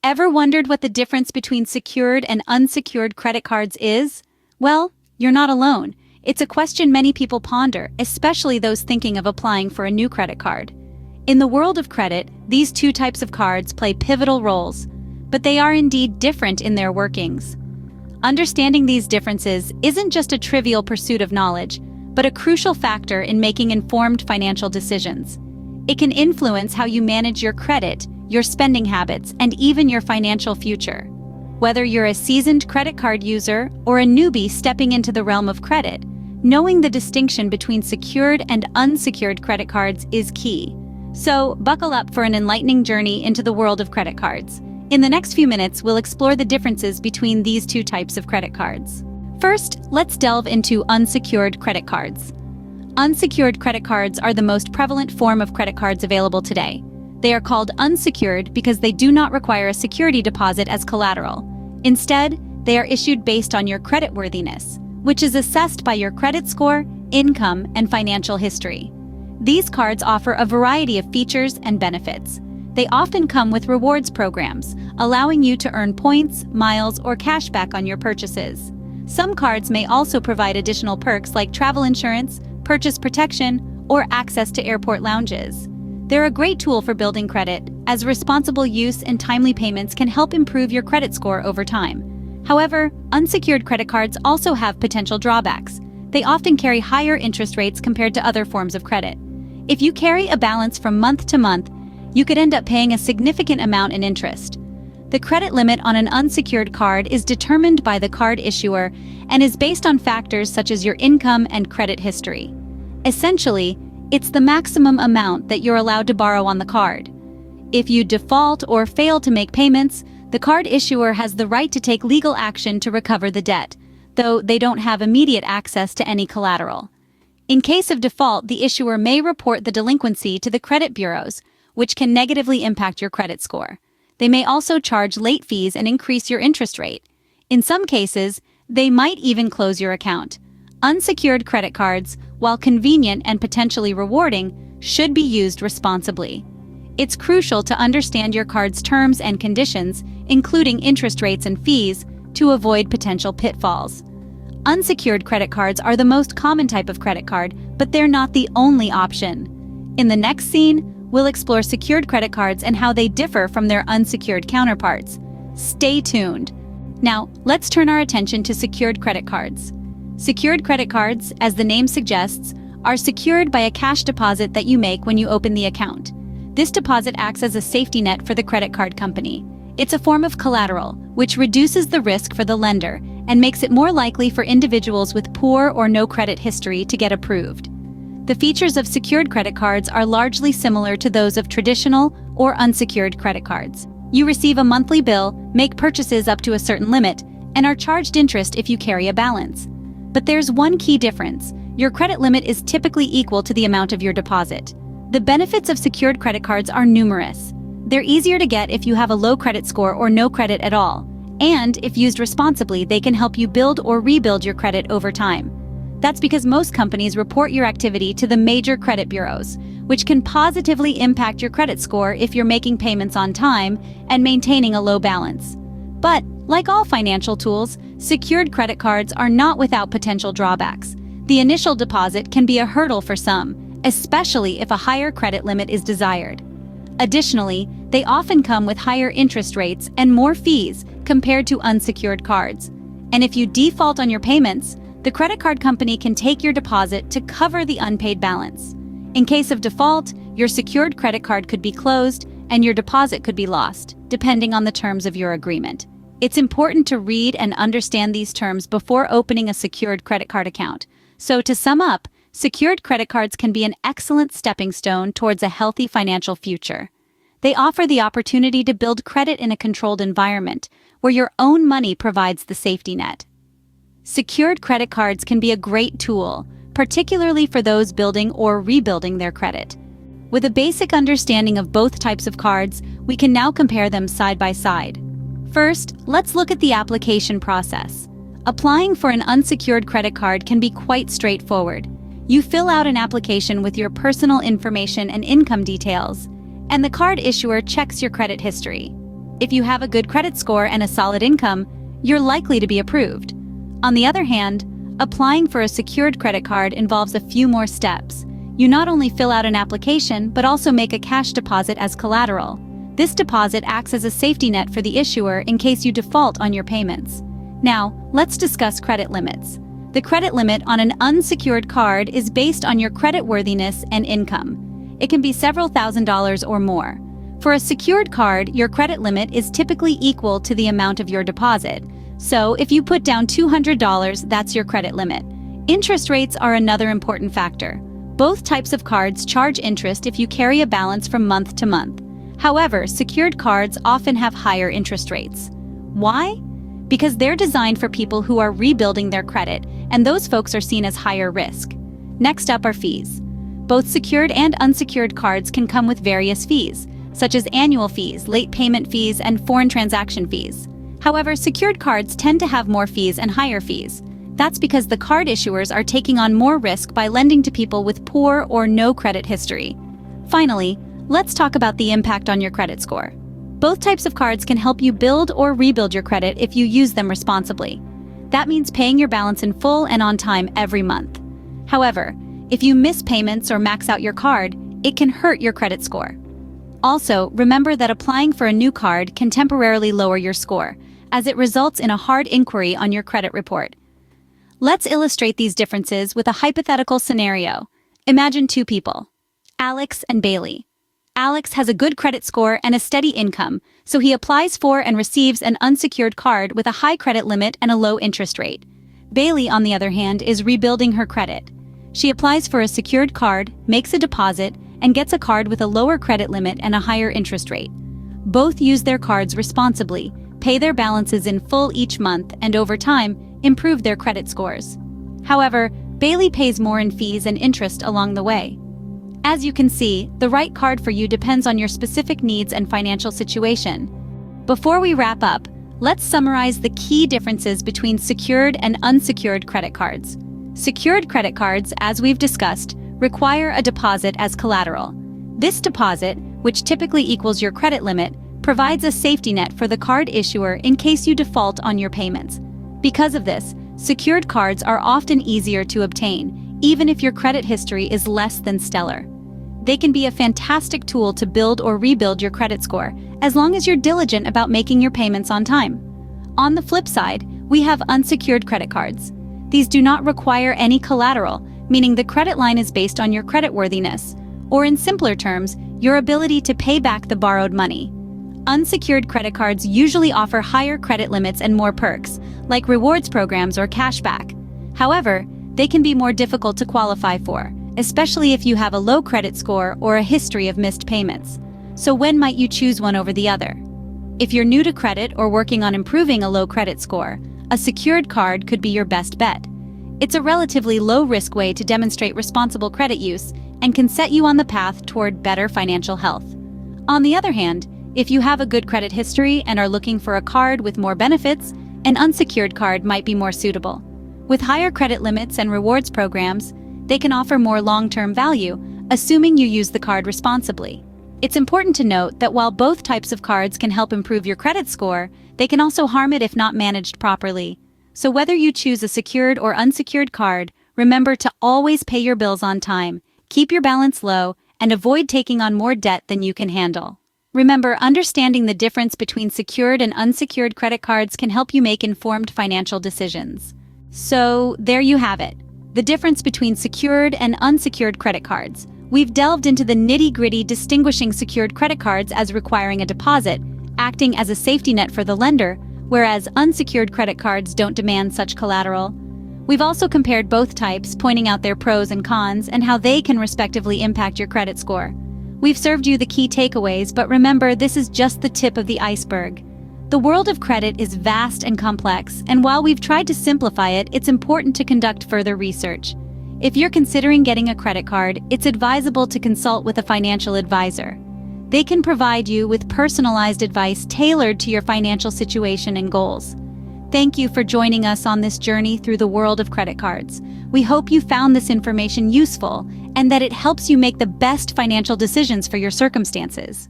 Ever wondered what the difference between secured and unsecured credit cards is? Well, you're not alone. It's a question many people ponder, especially those thinking of applying for a new credit card. In the world of credit, these two types of cards play pivotal roles, but they are indeed different in their workings. Understanding these differences isn't just a trivial pursuit of knowledge, but a crucial factor in making informed financial decisions. It can influence how you manage your credit, your spending habits, and even your financial future. Whether you're a seasoned credit card user or a newbie stepping into the realm of credit, knowing the distinction between secured and unsecured credit cards is key. So, buckle up for an enlightening journey into the world of credit cards. In the next few minutes, we'll explore the differences between these two types of credit cards. First, let's delve into unsecured credit cards. Unsecured credit cards are the most prevalent form of credit cards available today. They are called unsecured because they do not require a security deposit as collateral. Instead, they are issued based on your creditworthiness, which is assessed by your credit score, income, and financial history. These cards offer a variety of features and benefits. They often come with rewards programs, allowing you to earn points, miles, or cash back on your purchases. Some cards may also provide additional perks like travel insurance, purchase protection, or access to airport lounges. They're a great tool for building credit, as responsible use and timely payments can help improve your credit score over time. However, unsecured credit cards also have potential drawbacks. They often carry higher interest rates compared to other forms of credit. If you carry a balance from month to month, you could end up paying a significant amount in interest. The credit limit on an unsecured card is determined by the card issuer and is based on factors such as your income and credit history. Essentially, it's the maximum amount that you're allowed to borrow on the card. If you default or fail to make payments, the card issuer has the right to take legal action to recover the debt, though they don't have immediate access to any collateral. In case of default, the issuer may report the delinquency to the credit bureaus, which can negatively impact your credit score. They may also charge late fees and increase your interest rate. In some cases, they might even close your account. Unsecured credit cards, while convenient and potentially rewarding, should be used responsibly. It's crucial to understand your card's terms and conditions, including interest rates and fees, to avoid potential pitfalls. Unsecured credit cards are the most common type of credit card, but they're not the only option. In the next scene, we'll explore secured credit cards and how they differ from their unsecured counterparts. Stay tuned. Now, let's turn our attention to secured credit cards. Secured credit cards, as the name suggests, are secured by a cash deposit that you make when you open the account. This deposit acts as a safety net for the credit card company. It's a form of collateral, which reduces the risk for the lender and makes it more likely for individuals with poor or no credit history to get approved. The features of secured credit cards are largely similar to those of traditional or unsecured credit cards. You receive a monthly bill, make purchases up to a certain limit, and are charged interest if you carry a balance. But there's one key difference. Your credit limit is typically equal to the amount of your deposit. The benefits of secured credit cards are numerous. They're easier to get if you have a low credit score or no credit at all. And if used responsibly, they can help you build or rebuild your credit over time. That's because most companies report your activity to the major credit bureaus, which can positively impact your credit score if you're making payments on time and maintaining a low balance. But, like all financial tools, secured credit cards are not without potential drawbacks. The initial deposit can be a hurdle for some, especially if a higher credit limit is desired. Additionally, they often come with higher interest rates and more fees compared to unsecured cards. And if you default on your payments, the credit card company can take your deposit to cover the unpaid balance. In case of default, your secured credit card could be closed and your deposit could be lost, depending on the terms of your agreement. It's important to read and understand these terms before opening a secured credit card account. So to sum up, secured credit cards can be an excellent stepping stone towards a healthy financial future. They offer the opportunity to build credit in a controlled environment, where your own money provides the safety net. Secured credit cards can be a great tool, particularly for those building or rebuilding their credit. With a basic understanding of both types of cards, we can now compare them side by side. First, let's look at the application process. Applying for an unsecured credit card can be quite straightforward. You fill out an application with your personal information and income details, and the card issuer checks your credit history. If you have a good credit score and a solid income, you're likely to be approved. On the other hand, applying for a secured credit card involves a few more steps. You not only fill out an application, but also make a cash deposit as collateral. This deposit acts as a safety net for the issuer in case you default on your payments. Now, let's discuss credit limits. The credit limit on an unsecured card is based on your creditworthiness and income. It can be several $1,000s or more. For a secured card, your credit limit is typically equal to the amount of your deposit. So, if you put down $200, that's your credit limit. Interest rates are another important factor. Both types of cards charge interest if you carry a balance from month to month. However, secured cards often have higher interest rates. Why? Because they're designed for people who are rebuilding their credit, and those folks are seen as higher risk. Next up are fees. Both secured and unsecured cards can come with various fees, such as annual fees, late payment fees, and foreign transaction fees. However, secured cards tend to have more fees and higher fees. That's because the card issuers are taking on more risk by lending to people with poor or no credit history. Finally, let's talk about the impact on your credit score. Both types of cards can help you build or rebuild your credit if you use them responsibly. That means paying your balance in full and on time every month. However, if you miss payments or max out your card, it can hurt your credit score. Also, remember that applying for a new card can temporarily lower your score, as it results in a hard inquiry on your credit report. Let's illustrate these differences with a hypothetical scenario. Imagine two people, Alex and Bailey. Alex has a good credit score and a steady income, so he applies for and receives an unsecured card with a high credit limit and a low interest rate. Bailey, on the other hand, is rebuilding her credit. She applies for a secured card, makes a deposit, and gets a card with a lower credit limit and a higher interest rate. Both use their cards responsibly, pay their balances in full each month, and over time, improve their credit scores. However, Bailey pays more in fees and interest along the way. As you can see, the right card for you depends on your specific needs and financial situation. Before we wrap up, let's summarize the key differences between secured and unsecured credit cards. Secured credit cards, as we've discussed, require a deposit as collateral. This deposit, which typically equals your credit limit, provides a safety net for the card issuer in case you default on your payments. Because of this, secured cards are often easier to obtain, even if your credit history is less than stellar. They can be a fantastic tool to build or rebuild your credit score, as long as you're diligent about making your payments on time. On the flip side, we have unsecured credit cards. These do not require any collateral, meaning the credit line is based on your creditworthiness, or in simpler terms, your ability to pay back the borrowed money. Unsecured credit cards usually offer higher credit limits and more perks, like rewards programs or cashback. However, they can be more difficult to qualify for, especially if you have a low credit score or a history of missed payments. So when might you choose one over the other? If you're new to credit or working on improving a low credit score, a secured card could be your best bet. It's a relatively low-risk way to demonstrate responsible credit use and can set you on the path toward better financial health. On the other hand, if you have a good credit history and are looking for a card with more benefits, an unsecured card might be more suitable. With higher credit limits and rewards programs, they can offer more long-term value, assuming you use the card responsibly. It's important to note that while both types of cards can help improve your credit score, they can also harm it if not managed properly. So whether you choose a secured or unsecured card, remember to always pay your bills on time, keep your balance low, and avoid taking on more debt than you can handle. Remember, understanding the difference between secured and unsecured credit cards can help you make informed financial decisions. So, there you have it. The difference between secured and unsecured credit cards. We've delved into the nitty-gritty, distinguishing secured credit cards as requiring a deposit, acting as a safety net for the lender, whereas unsecured credit cards don't demand such collateral. We've also compared both types, pointing out their pros and cons and how they can respectively impact your credit score. We've served you the key takeaways, but remember, this is just the tip of the iceberg. The world of credit is vast and complex, and while we've tried to simplify it, it's important to conduct further research. If you're considering getting a credit card, it's advisable to consult with a financial advisor. They can provide you with personalized advice tailored to your financial situation and goals. Thank you for joining us on this journey through the world of credit cards. We hope you found this information useful and that it helps you make the best financial decisions for your circumstances.